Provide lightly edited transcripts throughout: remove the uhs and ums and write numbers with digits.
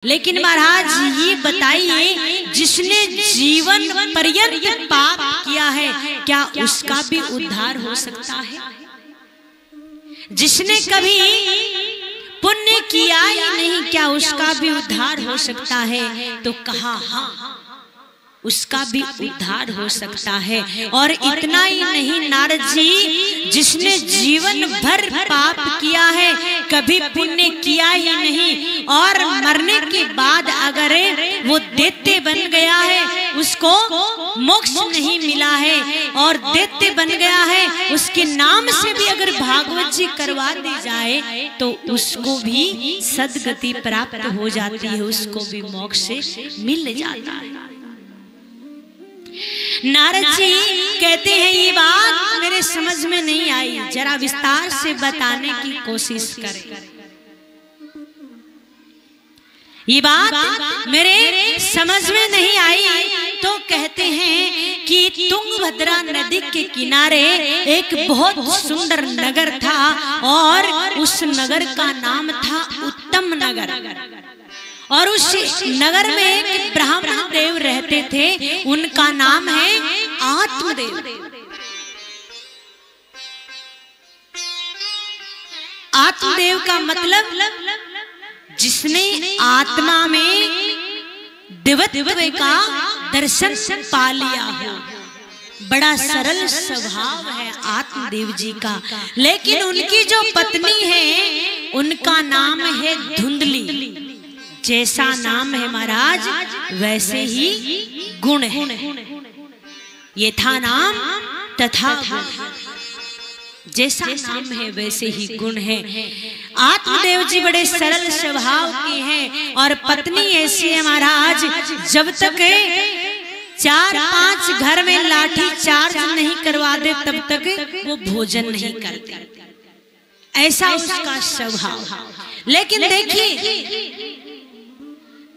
लेकिन महाराज ये बताइए, जिसने जीवन पर्यंत पाप किया है क्या उसका भी उद्धार हो सकता है? जिसने कभी पुण्य किया ही नहीं क्या उसका भी उद्धार हो सकता है? तो कहा हाँ, उसका भी उद्धार हो सकता है। और इतना ही नहीं नारद जी, जिसने जीवन भर पाप किया है, कभी पुण्य किया ही नहीं, और मरने के बाद अगर वो दैत्य बन गया है, उसको मोक्ष नहीं मिला है और दैत्य बन गया है, उसके नाम से भी अगर भागवत जी करवा दी जाए तो उसको भी सद्गति प्राप्त हो जाती है, उसको भी मोक्ष मिल जाता है। नारद जी कहते हैं ये बात मेरे समझ में नहीं आई, जरा विस्तार से बताने की कोशिश करें। ये बात मेरे समझ में नहीं आई तो कहते हैं कि तुंगभद्रा नदी के किनारे एक बहुत सुंदर नगर था और उस नगर का नाम था उत्तम नगर। और उस नगर में एक ब्राह्मण देव रहते थे, उनका नाम है आत्मदेव। आत्मदेव का मतलब जिसने आत्मा में दिव्यत्व का दर्शन पा लिया हो। बड़ा सरल स्वभाव है आत्मदेव जी का, लेकिन उनकी जो पत्नी है उनका नाम है धुंधली। जैसा नाम है महाराज वैसे ही गुण है, ये था नाम तथा गुण। जैसा नाम है वैसे ही गुण है। आत्मदेव जी बड़े सरल स्वभाव के हैं और पत्नी ऐसी है महाराज, जब तक 4-5 घर में लाठी चार्ज नहीं करवा दे तब तक वो भोजन नहीं करते, ऐसा उसका स्वभाव। लेकिन देखिए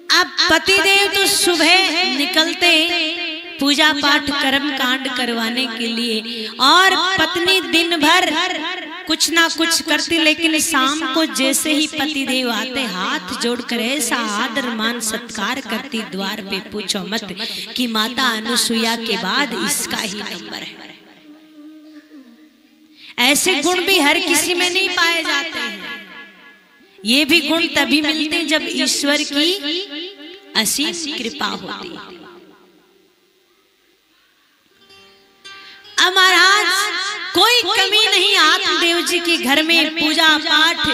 अब पतिदेव तो सुबह निकलते पूजा पाठ कर्म कांड करवाने के लिए और पत्नी दिन भर कुछ ना कुछ करती, लेकिन शाम को जैसे ही पतिदेव आते हाथ जोड़कर ऐसा आदर मान सत्कार करती द्वार पे पूछो मत कि माता अनुसुईया के बाद इसका ही नंबर है। ऐसे गुण भी हर किसी में नहीं पाए जाते हैं। ये भी गुण तभी मिलते हैं जब ईश्वर की असीम कृपा होती है। अब महाराज कोई कमी नहीं आत्मदेव जी के घर में, पूजा पाठ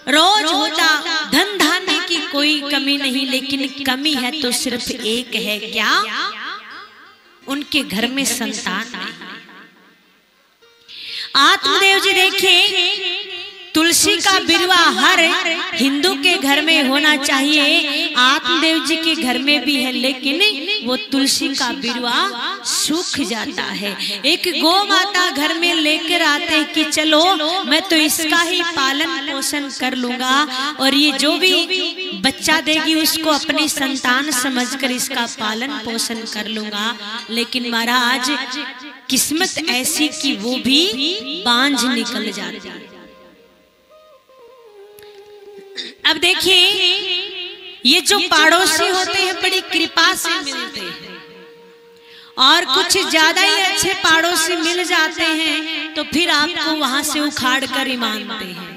रोज होता, धन धान्य की कोई कमी नहीं, लेकिन कमी है तो सिर्फ एक है, क्या? उनके घर में संतान नहीं। आत्मदेव जी देखिए, तुलसी का बिरवा हर हिंदू के घर में होना चाहिए, आत्मदेव जी के घर में भी है, लेकिन वो तुलसी का बिरवा सूख जाता है। एक गौ माता घर में लेकर आते हैं कि चलो मैं तो इसका ही पालन पोषण कर लूंगा और ये जो भी बच्चा देगी उसको अपनी संतान समझकर इसका पालन पोषण कर लूंगा। लेकिन महाराज किस्मत ऐसी कि वो भी बांझ निकल जाती है। अब देखिए ये जो पड़ोसी होते हैं बड़ी कृपा से मिलते हैं और कुछ ज्यादा ही अच्छे पड़ोसी मिल जाते हैं तो फिर आपको वहां से उखाड़ कर ही मानते हैं।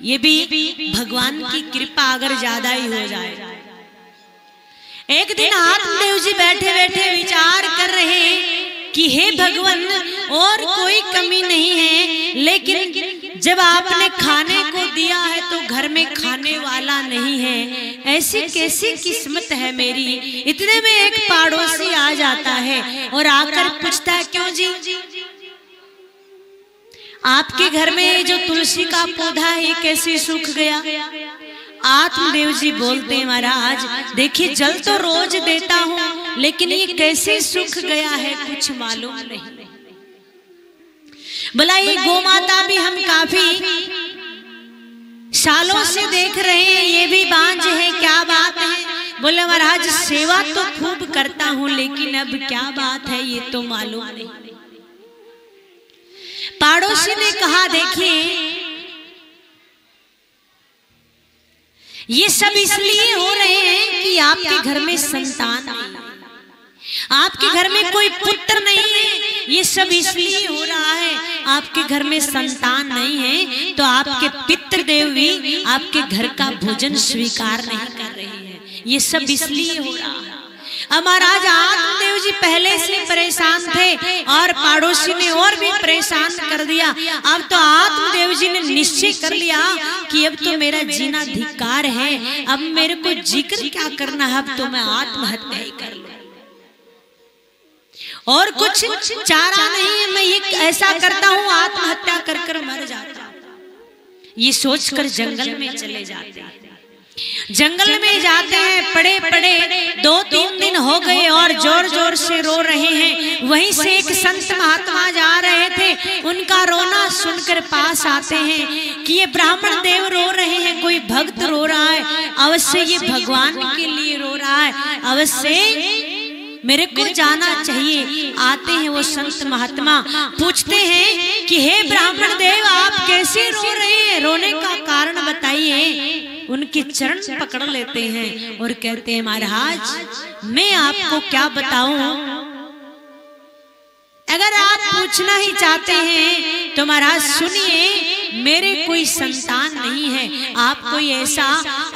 ये भी भगवान की कृपा अगर ज्यादा ही हो जाए। एक दिन आत्मदेव जी बैठे बैठे विचार कर रहे हैं कि हे भगवान और कोई कमी नहीं है, लेकिन जब आपने खाने को दिया है तो घर में खाने वाला नहीं है, ऐसी कैसी किस्मत है मेरी। इतने में एक पड़ोसी आ जाता है और आकर पूछता है क्यों जी आपके घर में जो तुलसी का पौधा है कैसे सूख गया? आत्मदेव जी बोलते हैं महाराज देखिए जल तो रोज देता हूँ लेकिन ये कैसे सूख गया है कुछ मालूम नहीं। बोला ये गौ माता भी हम काफी सालों से देख रहे हैं, ये भी बांझ है, क्या बात है? बोले महाराज सेवा तो खूब करता हूँ लेकिन अब क्या बात है ये तो मालूम नहीं। पड़ोसी ने कहा देखिए ये सब इसलिए हो रहे हैं कि आपके घर में संतान नहीं, आपके घर में कोई पुत्र नहीं है। ये सब इसलिए हो रहा है, आपके घर में संतान नहीं है तो आपके पितृदेव भी आपके घर का भोजन स्वीकार नहीं कर रहे हैं। ये सब इसलिए हो रहा है। अब महाराज आत्मदेव जी पहले से परेशान थे और पड़ोसी ने और भी परेशान कर दिया। अब तो आत्मदेव जी ने निश्चय कर लिया कि अब तो मेरा जीना धिक्कार है, अब मेरे को जिक्र क्या करना है, अब तो मैं आत्महत्या ही कर लूं और कुछ चारा नहीं है, मैं ये ऐसा करता हूं आत्महत्या कर कर मर जाता हूं। ये सोचकर जंगल में चले जाते हैं। जंगल में जाते हैं, पड़े पड़े 2-3 दिन हो गए और जोर जोर से रो रहे हैं। वहीं से एक संत महात्मा जा रहे थे, उनका रोना सुनकर पास आते हैं कि ये ब्राह्मण देव रो रहे हैं, कोई भक्त रो रहा है, अवश्य ये भगवान के लिए रो रहा है, अवश्य मेरे को जाना चाहिए। आते हैं वो संत महात्मा, पूछते हैं कि हे ब्राह्मण देव आप कैसे रो रहे हैं, रोने का कारण बताइए। उनके चरण पकड़ लेते हैं और कहते हैं महाराज मैं आपको क्या बताऊं, अगर आप पूछना ही चाहते हैं तो महाराज सुनिए, मेरे कोई संतान नहीं है, आप कोई ऐसा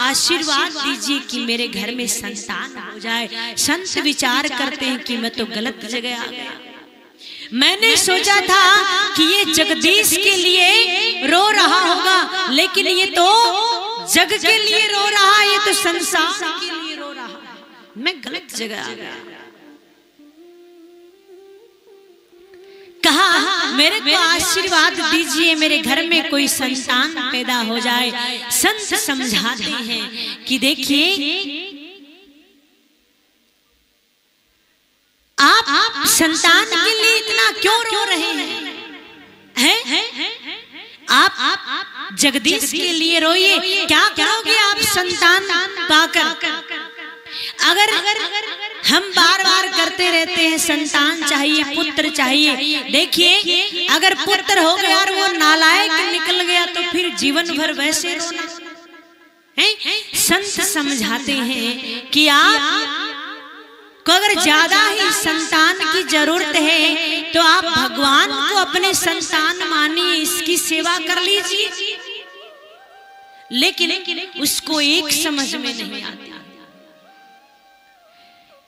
आशीर्वाद दीजिए कि मेरे घर में संतान हो जाए। संत विचार करते हैं कि मैं तो गलत जगह आ गया, मैंने सोचा था कि ये जगदीश के लिए रो रहा होगा, लेकिन ये तो जग के लिए रो रहा है, ये तो संसार के लिए रो रहा है, मैं गलत जगह आ गया। कहा मेरे को आशीर्वाद दीजिए, मेरे घर में कोई संतान पैदा हो जाए। संत समझाते हैं कि देखिए आप संतान के लिए इतना क्यों रो रहे हैं? आप जगदीश के लिए रोइए, क्या करोगे आप संतान पाकर? अगर हम बार बार करते रहते हैं संतान चाहिए, पुत्र चाहिए, देखिए अगर पुत्र हो गया और वो नालायक निकल गया तो फिर जीवन भर वैसे रोना है। संत समझाते हैं कि आप को अगर ज्यादा ही संतान की जरूरत है तो आप भगवान को अपने संतान मानिए, इसकी सेवा कर लीजिए, लेकिन उसको एक समझ में नहीं आता।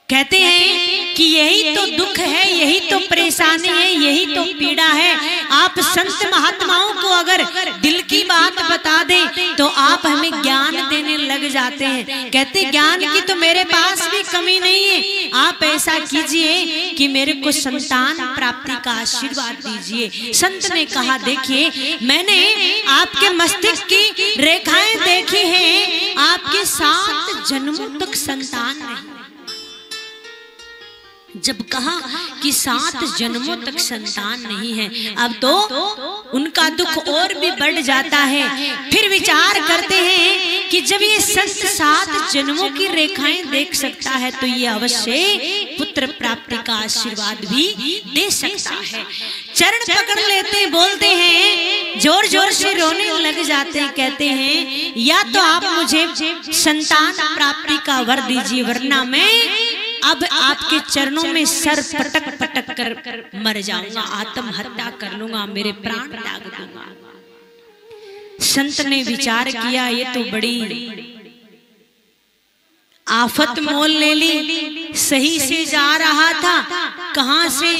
कहते हैं कि यही तो दुख है, यही तो परेशानी है, यही तो पीड़ा है। आप संत महात्माओं को अगर दिल की बात बता दें तो आप हमें ज्ञान देने लग जाते हैं। कहते ज्ञान की तो मेरे पास भी कमी नहीं है, आप ऐसा कीजिए कि मेरे को संतान प्राप्ति का आशीर्वाद दीजिए। संत ने कहा देखिए मैंने आपके मस्तिष्क की रेखाएं देखी हैं, आपके 7 जन्मों तक संतान नहीं। जब कहा कि 7 जन्मों तक संतान नहीं है, अब तो उनका दुख और भी बढ़ जाता है। फिर विचार करते हैं कि जब ये संत 7 जन्मों की रेखाएं देख सकता है तो ये अवश्य पुत्र प्राप्ति का आशीर्वाद भी दे सकता है। चरण पकड़ लेते हैं, बोलते हैं, जोर जोर से रोने लग जाते हैं। कहते हैं या तो आप मुझे संतान प्राप्ति का वर दीजिए, वरना मैं अब आपके चरणों में सर पटक पटक कर मर जाऊंगा, आत्महत्या कर लूंगा, मेरे प्राण त्याग दूंगा। संत ने विचार किया ये तो बड़ी आफत मोल ले ली, सही से जा रहा था, कहां से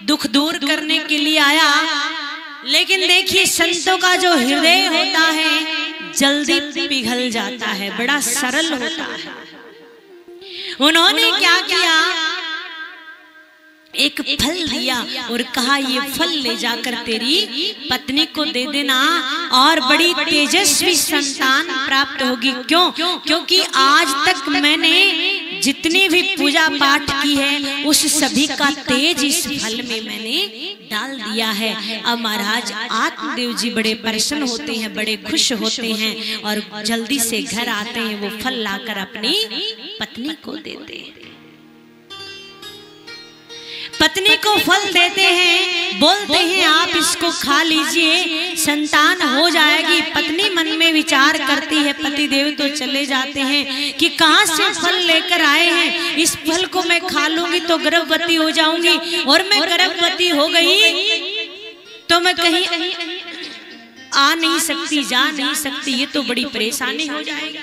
दुख दूर करने के लिए आया। लेकिन देखिए संतों का जो हृदय होता है जल्दी पिघल जाता है, बड़ा सरल होता है। उन्होंने क्या किया, एक फल दिया और कहा ये फल ले जाकर तेरी पत्नी को दे देना और बड़ी तेजस्वी संतान प्राप्त होगी। क्यों? क्योंकि आज तक मैंने जितनी भी पूजा पाठ की है उस सभी का तेज इस फल में मैंने डाल दिया है। अब महाराज आत्मदेव जी बड़े प्रसन्न होते हैं, बड़े खुश होते हैं और जल्दी से घर आते हैं, वो फल लाकर अपनी पत्नी को देते हैं। पत्नी को फल देते हैं, बोलते हैं आप इसको खा लीजिए, संतान हो जाएगी। पत्नी मन में विचार करती है, पतिदेव तो चले जाते हैं कि कहां से फल लेकर आए हैं, इस फल को मैं खा लूंगी तो गर्भवती हो जाऊंगी, और मैं गर्भवती हो गई तो मैं कहीं आ नहीं सकती, जा नहीं सकती, ये तो बड़ी परेशानी हो जाएगी।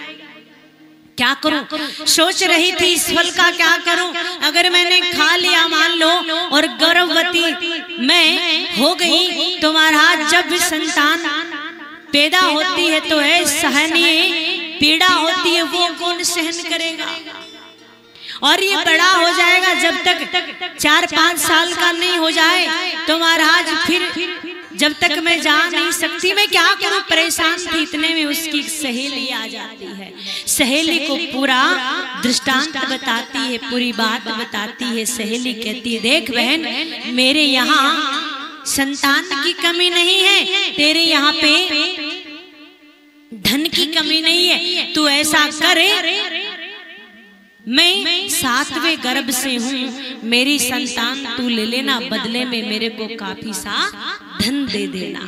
क्या करूं? सोच रही थी इस फल का क्या करूं। अगर मैंने खा लिया मान लो और गर्भवती मैं हो गई तो महाराज जब संतान पैदा होती है तो है सहनीय पीड़ा होती है, वो कौन सहन करेगा। और ये बड़ा हो जाएगा, जब तक 4-5 साल का नहीं हो जाए तो महाराज फिर जब तक मैं जा नहीं सकती, मैं क्या करूं। परेशान थी, इतने में उसकी सहेली आ जाती है। सहेली को पूरा दृष्टांत बताती है, पूरी बात बताती है। सहेली कहती है, देख बहन, मेरे यहाँ संतान की कमी नहीं है, तेरे यहाँ पे धन की कमी नहीं है, तू ऐसा करे, मैं 7वें गर्भ से हूँ, मेरी संतान तू ले लेना, बदले में मेरे को काफी सा धन दे देना।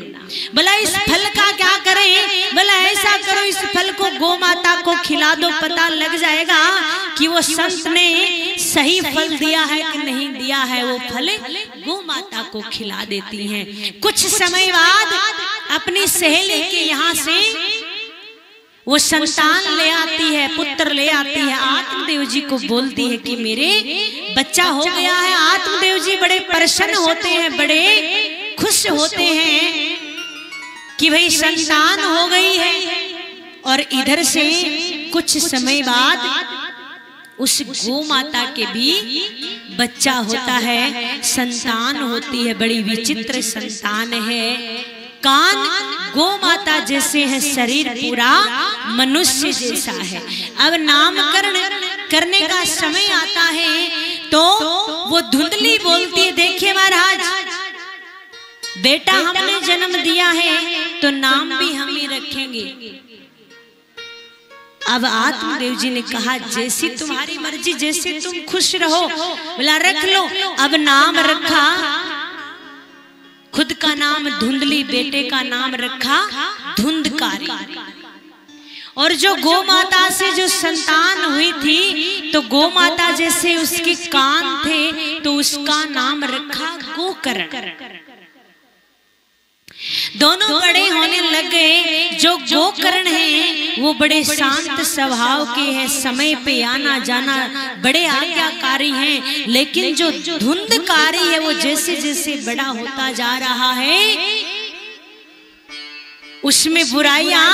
भला इस फल का क्या करें? भला ऐसा करो, इस फल को गौ माता को खिला दो, पता लग जाएगा कि वो संत ने सही फल दिया है कि नहीं दिया है। वो फल गौ माता को खिला देती हैं। कुछ समय बाद अपनी सहेली के यहाँ से वो संतान ले आती है, पुत्र ले आती है। आत्मदेव जी को बोलती है कि मेरे बच्चा हो गया है। आत्मदेव जी बड़े प्रसन्न होते हैं, बड़े खुश होते हैं कि भाई संतान हो गई है। और इधर से कुछ समय बाद उस गौ माता के भी बच्चा होता है, संतान होती है। बड़ी विचित्र संतान है। कान गौ माता जैसे है, शरीर पूरा मनुष्य जैसा है। अब नामकरण करने का समय आता है तो वो धुंधली बोलती है, देखिए महाराज, बेटा हमने जन्म दिया है तो नाम भी हम ही रखेंगे। अब आत्मदेव जी ने कहा, जैसी तुम्हारी मर्जी, जैसे तुम खुश रहो, बोला रख लो। अब नाम रखा, खुद का नाम धुंधली, बेटे का नाम रखा धुंधकारी। और जो गौ माता से जो संतान हुई थी तो गौ माता जैसे उसके कान थे तो उसका नाम रखा गोकर्ण। दोनों बड़े होने लग गए। जो गोकर्ण हैं वो बड़े शांत स्वभाव के हैं, समय पे आना जाना, बड़े आज्ञाकारी हैं। लेकिन जो धुंधकारी है वो जैसे जैसे बड़ा होता जा रहा है उसमें बुराइयां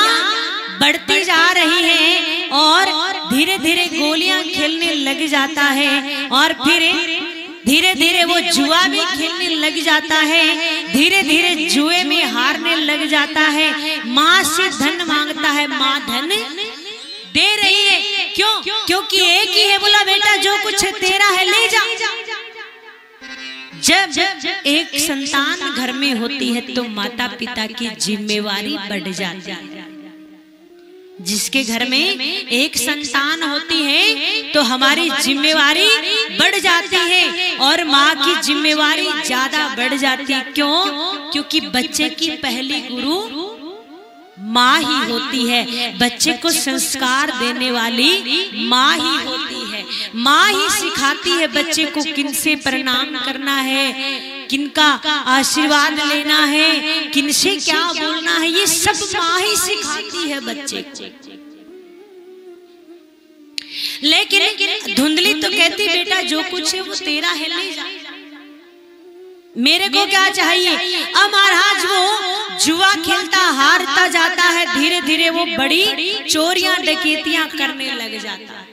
बढ़ती जा रही हैं और धीरे धीरे गोलियां खेलने लग जाता है। और फिर धीरे धीरे वो जुआ भी खेलने लग जाता है, धीरे धीरे जुए में हारने लग जाता है। माँ से धन मांगता है, माँ धन दे रही है। क्यों? क्योंकि एक ही है। बोला बेटा जो कुछ तेरा है ले जा। जब एक संतान घर में होती है तो माता पिता की जिम्मेवारी बढ़ जाती है। जिसके घर में एक संतान होती है तो हमारी जिम्मेवारी बढ़ जाती है और माँ की जिम्मेवारी ज्यादा बढ़ जाती है। क्यों? क्योंकि बच्चे की पहली गुरु माँ ही होती है। बच्चे को संस्कार देने वाली माँ ही होती है। माँ ही सिखाती है बच्चे को किनसे प्रणाम करना है, किनका आशीर्वाद लेना है, किनसे क्या बोलना है, ये सब माँ ही सिखाती है बच्चे को। लेकिन धुंधली तो कहती बेटा जो कुछ है वो तेरा है, ले जा, मेरे को क्या चाहिए। अब महाराज वो जुआ खेलता हारता जाता है, धीरे धीरे वो बड़ी चोरियां डकैतियां करने लग जाता है।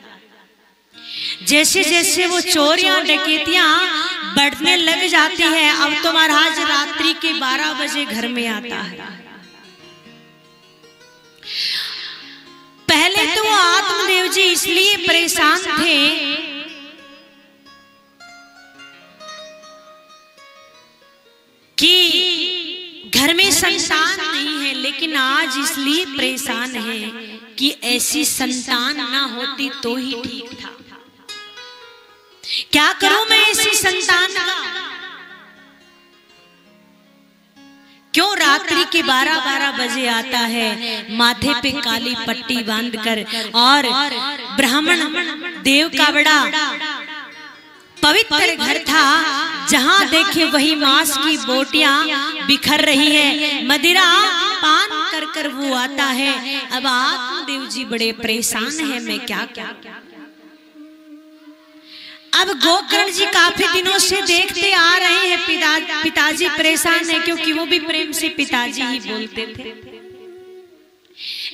जैसे जैसे वो चोरियां डकैतियां बढ़ने लग जाती है, अब तो महाराज रात्रि के 12 बजे घर में आता है। पहले तो वो आत्मदेव जी इसलिए परेशान थे कि घर में संतान नहीं है, लेकिन आज इसलिए परेशान है कि ऐसी संतान ना होती तो ही ठीक था। क्या करूं मैं इसी संतान का? क्यों रात्रि के 12-12 बजे आता है, माथे पे काली पट्टी बांधकर, और ब्राह्मण देव का बड़ा पवित्र घर था, जहां देखे वही मांस की बोटियां बिखर रही है, मदिरा पान कर कर वो आता है। अब आत्मदेव जी बड़े परेशान हैं, मैं क्या क्या। अब गोकर्ण जी काफी दिनों से देखते आ रहे हैं पिताजी परेशान है, क्योंकि वो भी प्रेम से पिताजी ही बोलते थे।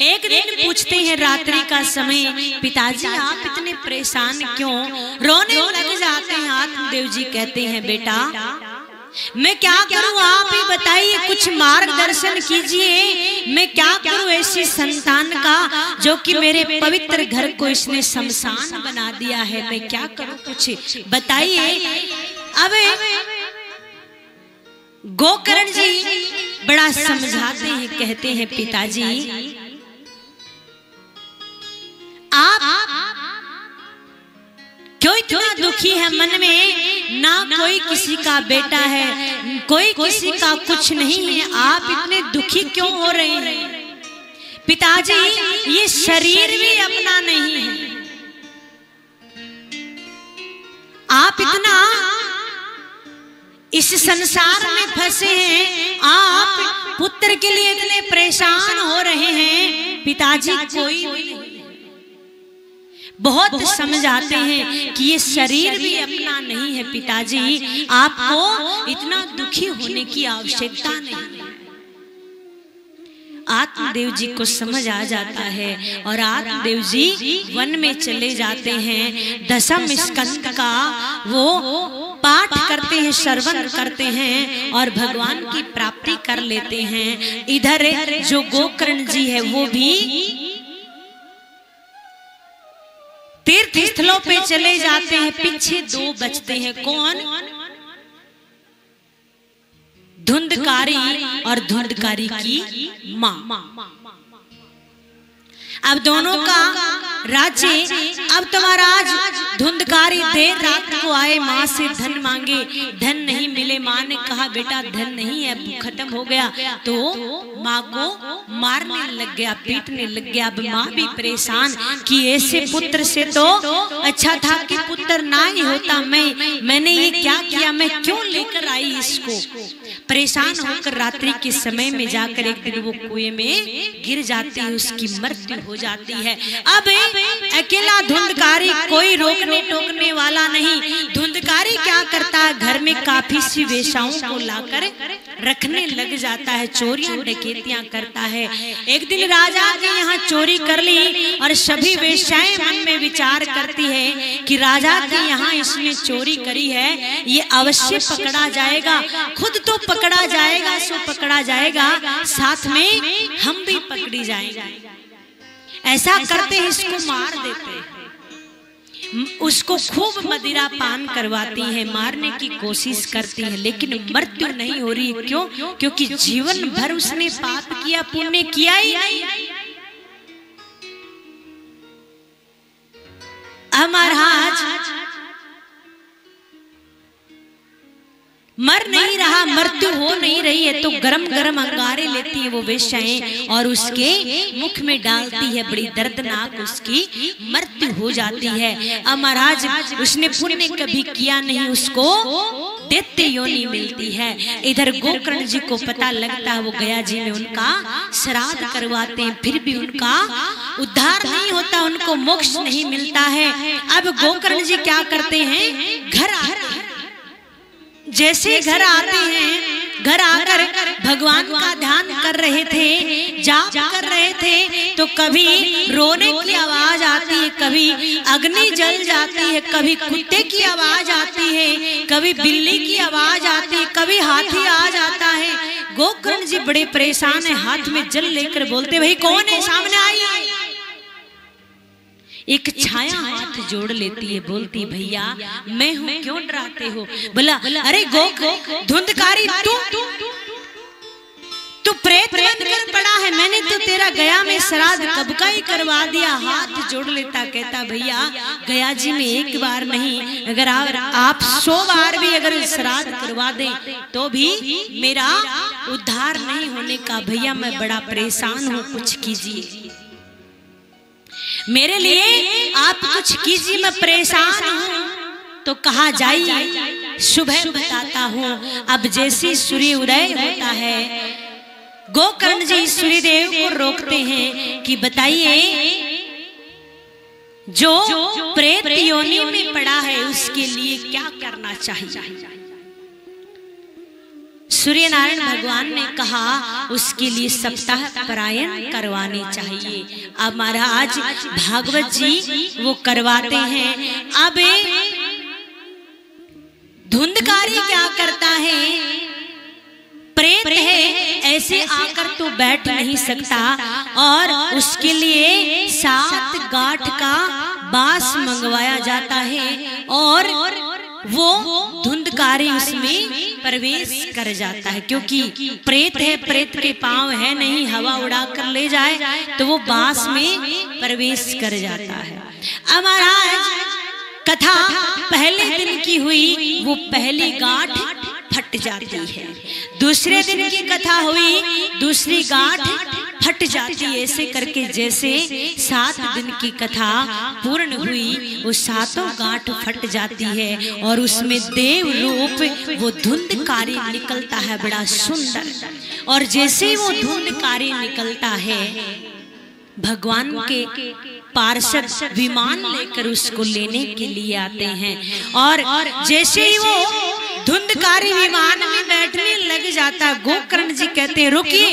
एक दिन पूछते हैं रात्रि का समय, पिताजी आप इतने परेशान क्यों, रोने लग जाते हैं। आत्मदेव जी कहते हैं बेटा मैं क्या करूं, आप ही बताइए, कुछ मार्गदर्शन कीजिए, मैं क्या करूं ऐसी संतान का जो कि मेरे पवित्र घर को इसने शमशान बना दिया है, मैं क्या करूं, कुछ बताइए। अब गोकर्ण जी बड़ा समझाते हैं, कहते हैं पिताजी आप क्यों इतना दुखी है मन में, ना कोई किसी का बेटा है, कोई किसी का कुछ नहीं है, आप इतने दुखी क्यों हो रहे हैं? पिताजी ये शरीर भी अपना नहीं है, आप इतना इस संसार में फंसे हैं, आप पुत्र के लिए इतने परेशान हो रहे हैं। पिताजी कोई नहीं, बहुत समझाते हैं कि ये शरीर भी अपना नहीं है, पिताजी आपको इतना दुखी होने की आवश्यकता नहीं है। आत्मदेव जी को समझ आ जाता है और आत्मदेव जी वन में चले जाते हैं, दशम स्कंद का वो पाठ करते हैं, श्रवण करते हैं और भगवान की प्राप्ति कर लेते हैं। इधर जो गोकर्ण जी है वो भी तीर्थ स्थलों पे चले जाते हैं। पीछे दो बचते हैं, कौन? धुंधकारी और धुंधकारी की माँ। अब दोनों का राज्य, अब तुम्हारा आज धुंधकारी देर रात को आए, माँ से धन मांगे, धन नहीं मिले, माँ ने कहा बेटा धन नहीं है, अब खत्म हो गया, तो माँ को मारने लग गया, पीटने लग गया। अब माँ भी परेशान कि ऐसे पुत्र से तो अच्छा था कि पुत्र ना ही होता, मैंने ये क्या किया, मैं क्यों लेकर आई इसको। परेशान होकर रात्रि के समय में जाकर एक दिन वो कुएं में गिर जाती है, उसकी मृत्यु हो जाती है। अब अकेला धुंधकारी, कोई रोकने टोकने वाला नहीं। धुंधकारी क्या करता है, घर में काफी सी वेश्याओं को लाकर रखने लग जाता है, चोरियां डकैतियां करता है। एक दिन राजा के यहाँ चोरी कर ली और सभी वेश्याएं मन में विचार करती है कि राजा के यहाँ इसने चोरी करी है, ये अवश्य पकड़ा जाएगा, खुद तो पकड़ा जाएगा सो पकड़ा जाएगा, साथ में हम भी पकड़ी जाएंगे। ऐसा करते हैं, इसको मार देते हैं, उसको खूब मदिरा पान करवाती है, मारने की कोशिश करती है, लेकिन मृत्यु नहीं हो रही। क्यों? क्योंकि जीवन भर उसने पाप किया, पुण्य किया ही नहीं। महाराज मर नहीं रहा, मृत्यु हो नहीं रही है, तो गरम गरम अंगारे लेती है वो वेश्याएं और उसके मुख में डालती है, बड़ी दर्दनाक उसकी मृत्यु हो जाती है। अब महाराज उसने पुण्य कभी किया नहीं, उसको दैत्य योनि मिलती है। इधर गोकर्ण जी को पता लगता है, वो गया जी में उनका श्राद्ध करवाते हैं, फिर भी उनका उद्धार नहीं होता, उनको मोक्ष नहीं मिलता है। अब गोकर्ण जी क्या करते हैं, घर आते हैं। जैसे घर आते हैं, घर आकर भगवान का ध्यान कर रहे थे, जाप कर रहे थे, तो कभी रोने की आवाज आती है, कभी अग्नि जल जाती है, कभी कुत्ते की आवाज आती है, कभी बिल्ली की आवाज आती है, कभी हाथी आ जाता है। गोकर्ण जी बड़े परेशान है, हाथ में जल लेकर बोलते भाई कौन है, सामने आई। एक छाया हाथ जोड़ लेती है, बोलती भैया मैं हूँ, क्यों डराते हो। बोला अरे धुंधकारी तू प्रेत बनकर पड़ा है, मैंने तो तेरा गया में श्राद्ध कब का ही करवा दिया। हाथ जोड़ लेता, कहता भैया गया जी में एक बार नहीं, अगर आप 100 बार भी अगर श्राद्ध करवा दें तो भी मेरा उद्धार नहीं होने का। भैया मैं बड़ा परेशान हूँ, कुछ कीजिए मेरे लिए, आप कुछ कीजिए, मैं परेशान हूँ। तो कहा जाइए, सुबह बताता हूँ। अब जैसे सूर्य उदय होता है, गोकर्ण जी सूर्यदेव को रोकते हैं कि बताइए जो प्रेत योनि में पड़ा है उसके लिए क्या करना चाहिए। सूर्य नारायण भगवान ने कहा उसके लिए सप्ताह पारायण करवाने चाहिए। अब महाराज भागवत जी वो करवाते हैं। अब धुंधकारी क्या करता है, प्रेत है, ऐसे आकर तो बैठ नहीं सकता, और उसके लिए 7 गांठ का बांस मंगवाया जाता है और वो धुंधकारी उसमें प्रवेश कर जाता है। क्योंकि प्रेत है, प्रेत के पांव है नहीं, हवा उड़ा कर ले जाए तो वो बांस में प्रवेश कर जाता है। अब महाराज कथा पहले दिन की हुई, वो पहली गांठ फट जाती है। दूसरे दिन की कथा हुई, दूसरी गांठ फट जाती है। ऐसे करके जैसे 7 दिन की कथा पूर्ण हुई, वो 7 गांठ फट जाती है और उसमें देव रूप वो धुंधकारी निकलता है, बड़ा सुंदर। और जैसे वो धुंधकारी निकलता है, भगवान के पार्षद विमान लेकर उसको लेने के लिए आते हैं। और जैसे ही वो धुंधकारी विमान में बैठने लग जाता, गोकर्ण जी कहते हैं रुकिए।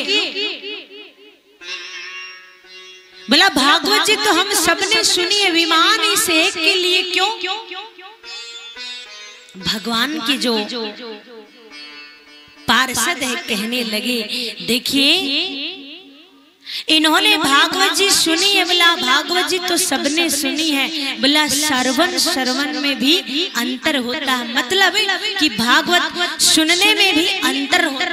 बोला भागवत जी तो हम सबने सुनी है, विमान इस एक के लिए क्यों? भगवान के जो पार्षद है कहने लगे देखिए इन्होंने भागवत जी सुनी है। बोला भागवत जी तो सबने सुनी है। बोला श्रवण में भी अंतर होता है, मतलब कि भागवत सुनने में भी अंतर होता